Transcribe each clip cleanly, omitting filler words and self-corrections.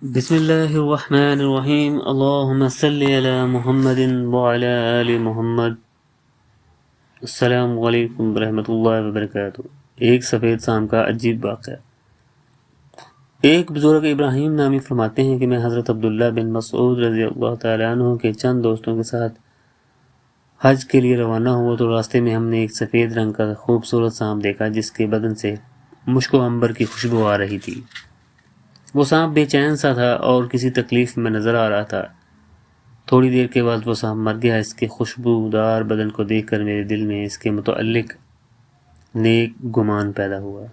بسم اللہ الرحمن الرحیم، اللہم صلی علی محمد وعلی آل محمد۔ السلام علیکم ورحمۃ اللہ وبرکاتہ۔ ایک سفید سام کا عجیب واقعہ۔ ایک بزرگ ابراہیم نامی فرماتے ہیں کہ میں حضرت عبداللہ بن مسعود رضی اللہ تعالیٰ عنہ کے چند دوستوں کے ساتھ حج کے لیے روانہ ہوا تو راستے میں ہم نے ایک سفید رنگ کا خوبصورت سانپ دیکھا جس کے بدن سے مشک و عنبر کی خوشبو آ رہی تھی۔ وہ سانپ بے چین سا تھا اور کسی تکلیف میں نظر آ رہا تھا۔ تھوڑی دیر کے بعد وہ سانپ مر گیا۔ اس کے خوشبودار بدن کو دیکھ کر میرے دل میں اس کے متعلق نیک گمان پیدا ہوا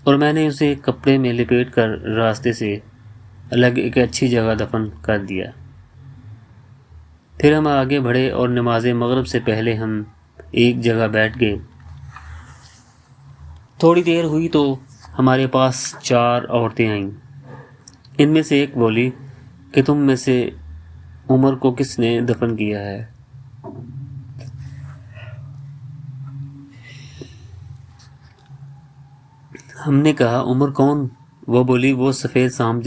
اور میں نے اسے ایک کپڑے میں لپیٹ کر راستے سے الگ ایک اچھی جگہ دفن کر دیا۔ پھر ہم آگے بڑھے اور نماز مغرب سے پہلے ہم ایک جگہ بیٹھ گئے۔ تھوڑی دیر ہوئی تو ہمارے پاس 4 عورتیں آئیں۔ ان میں سے ایک بولی کہ تم میں سے عمر کو کس نے دفن کیا ہے؟ ہم نے کہا عمر کون؟ وہ بولی وہ سفید سانپ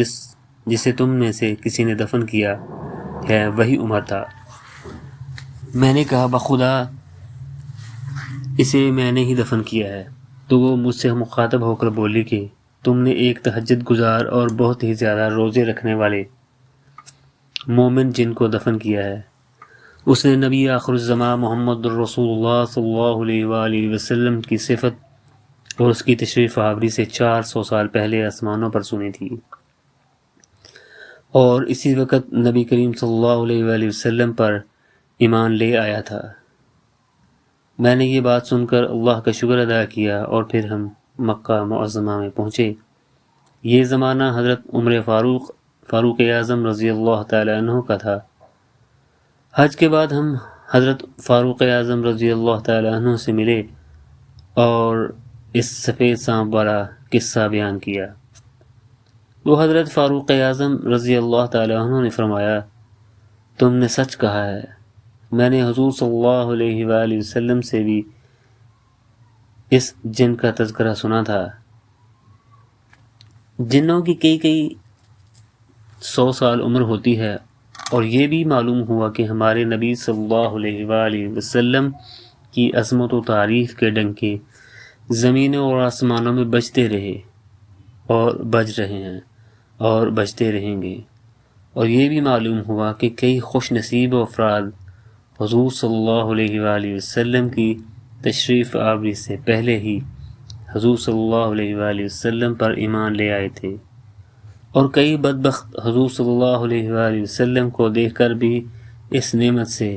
جسے تم میں سے کسی نے دفن کیا ہے وہی عمر تھا۔ میں نے کہا بخدا اسے میں نے ہی دفن کیا ہے۔ تو وہ مجھ سے مخاطب ہو کر بولی کہ تم نے ایک تہجد گزار اور بہت ہی زیادہ روزے رکھنے والے مومن جن کو دفن کیا ہے۔ اس نے نبی آخر الزماں محمد الرسول اللہ صلی اللہ علیہ وآلہ وسلم کی صفت اور اس کی تشریف آوری سے 400 سال پہلے آسمانوں پر سنی تھی اور اسی وقت نبی کریم صلی اللہ علیہ وآلہ وسلم پر ایمان لے آیا تھا۔ میں نے یہ بات سن کر اللہ کا شکر ادا کیا اور پھر ہم مکہ معظمہ میں پہنچے۔ یہ زمانہ حضرت عمر فاروق اعظم رضی اللہ تعالی عنہ کا تھا۔ حج کے بعد ہم حضرت فاروق اعظم رضی اللہ تعالی عنہ سے ملے اور اس سفید سانپ والا قصہ بیان کیا۔ وہ حضرت فاروق اعظم رضی اللہ تعالی عنہ نے فرمایا تم نے سچ کہا ہے، میں نے حضور صلی اللہ علیہ وآلہ وسلم سے بھی اس جن کا تذکرہ سنا تھا۔ جنوں کی کئی 100 سال عمر ہوتی ہے اور یہ بھی معلوم ہوا کہ ہمارے نبی صلی اللہ علیہ وآلہ وسلم کی عظمت و تعریف کے ڈنکے زمینوں اور آسمانوں میں بجتے رہے اور بج رہے ہیں اور بجتے رہیں گے، اور یہ بھی معلوم ہوا کہ کئی خوش نصیب افراد حضور صلی اللہ علیہ وآلہ وسلم کی تشریف آوری سے پہلے ہی حضور صلی اللہ علیہ وآلہ وسلم پر ایمان لے آئے تھے، اور کئی بدبخت حضور صلی اللہ علیہ وآلہ وسلم کو دیکھ کر بھی اس نعمت سے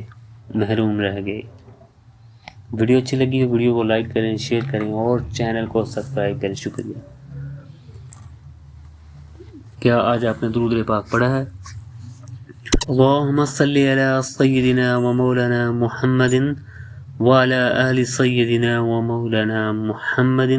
محروم رہ گئے۔ ویڈیو اچھی لگی ویڈیو کو لائک کریں، شیئر کریں اور چینل کو سبسکرائب کریں۔ شکریہ۔ کیا آج آپ نے درود پاک پڑھا ہے؟ اللہم صلی علی سیدنا و مولانا محمد وعلی آل سیدنا و مولانا محمد۔